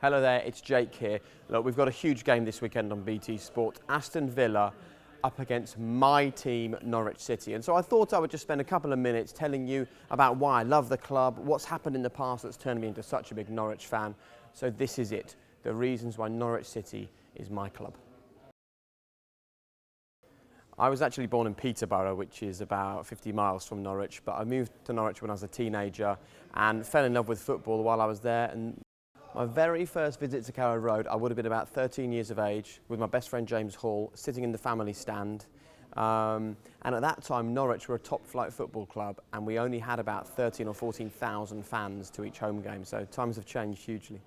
Hello there, it's Jake here. Look, we've got a huge game this weekend on BT Sport. Aston Villa up against my team, Norwich City. And so I thought I would just spend a couple of minutes telling you about why I love the club, what's happened in the past that's turned me into such a big Norwich fan. So this is it, the reasons why Norwich City is my club. I was actually born in Peterborough, which is about 50 miles from Norwich, but I moved to Norwich when I was a teenager and fell in love with football while I was there. And my very first visit to Carrow Road, I would have been about 13 years of age, with my best friend James Hall, sitting in the family stand. And at that time, Norwich were a top-flight football club, and we only had about 13 or 14,000 fans to each home game, so times have changed hugely.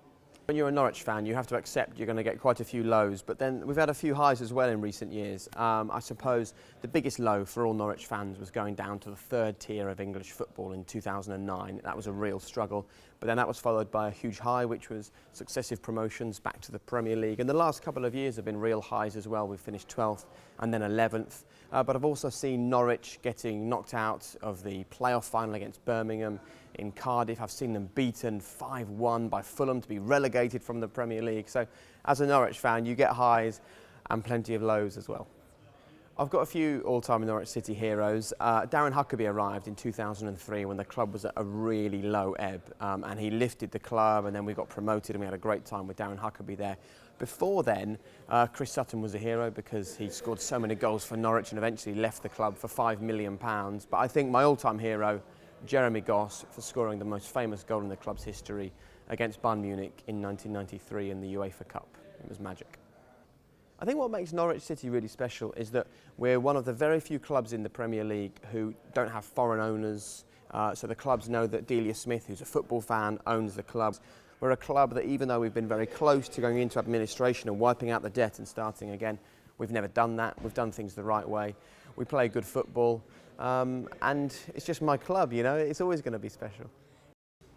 When you're a Norwich fan, you have to accept you're going to get quite a few lows, but then we've had a few highs as well in recent years. I suppose the biggest low for all Norwich fans was going down to the third tier of English football in 2009. That was a real struggle, but then that was followed by a huge high, which was successive promotions back to the Premier League. And the last couple of years have been real highs as well. We've finished 12th and then 11th. But I've also seen Norwich getting knocked out of the playoff final against Birmingham in Cardiff. I've seen them beaten 5-1 by Fulham to be relegated from the Premier League. So as a Norwich fan, you get highs and plenty of lows as well. I've got a few all-time Norwich City heroes. Darren Huckerby arrived in 2003 when the club was at a really low ebb, and he lifted the club, and then we got promoted and we had a great time with Darren Huckerby there. Before then, Chris Sutton was a hero because he scored so many goals for Norwich and eventually left the club for £5 million. But I think my all-time hero, Jeremy Goss, for scoring the most famous goal in the club's history against Bayern Munich in 1993 in the UEFA Cup. It was magic. I think what makes Norwich City really special is that we're one of the very few clubs in the Premier League who don't have foreign owners. So the clubs know that Delia Smith, who's a football fan, owns the club. We're a club that, even though we've been very close to going into administration and wiping out the debt and starting again, we've never done that. We've done things the right way. We play good football, and it's just my club, you know, it's always going to be special.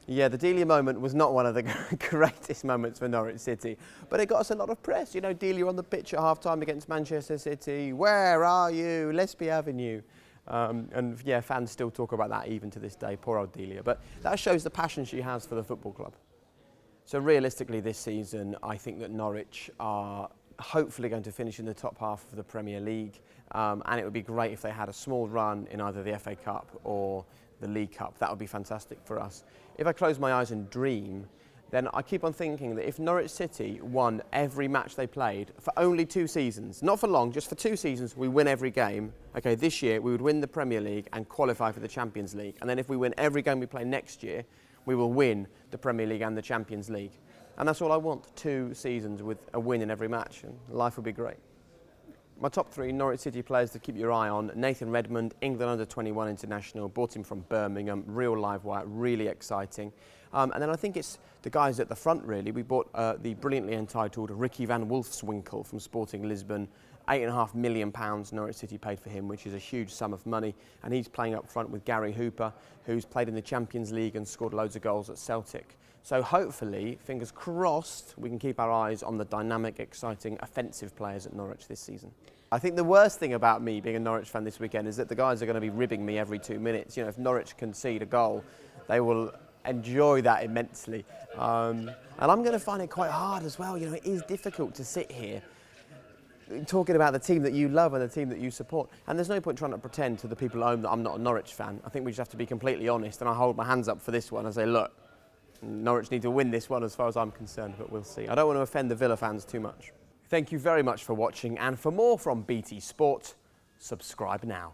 Yeah, the Delia moment was not one of the greatest moments for Norwich City, but it got us a lot of press. You know, Delia on the pitch at half-time against Manchester City, where are you, Lesby Avenue? And yeah, fans still talk about that even to this day, poor old Delia. But that shows the passion she has for the football club. So realistically this season, I think that Norwich are hopefully going to finish in the top half of the Premier League, and it would be great if they had a small run in either the FA Cup or the League Cup. That would be fantastic for us. If I close my eyes and dream, then I keep on thinking that if Norwich City won every match they played for only 2 seasons, not for long, just for 2 seasons, we win every game. Okay, this year we would win the Premier League and qualify for the Champions League. And then if we win every game we play next year, we will win the Premier League and the Champions League. And that's all I want, 2 seasons with a win in every match, and life would be great. My top 3 Norwich City players to keep your eye on: Nathan Redmond, England under-21 international, bought him from Birmingham, real live wire, really exciting. And then I think it's the guys at the front really. We bought the brilliantly entitled Ricky van Wolfswinkel from Sporting Lisbon. £8.5 million Norwich City paid for him, which is a huge sum of money. And he's playing up front with Gary Hooper, who's played in the Champions League and scored loads of goals at Celtic. So hopefully, fingers crossed, we can keep our eyes on the dynamic, exciting, offensive players at Norwich this season. I think the worst thing about me being a Norwich fan this weekend is that the guys are going to be ribbing me every 2 minutes. You know, if Norwich concede a goal, they will enjoy that immensely. And I'm going to find it quite hard as well. You know, it is difficult to sit here talking about the team that you love and the team that you support. And there's no point trying to pretend to the people at home that I'm not a Norwich fan. I think we just have to be completely honest, and I hold my hands up for this one and say, look, Norwich need to win this one as far as I'm concerned, but we'll see. I don't want to offend the Villa fans too much. Thank you very much for watching, and for more from BT Sport, subscribe now.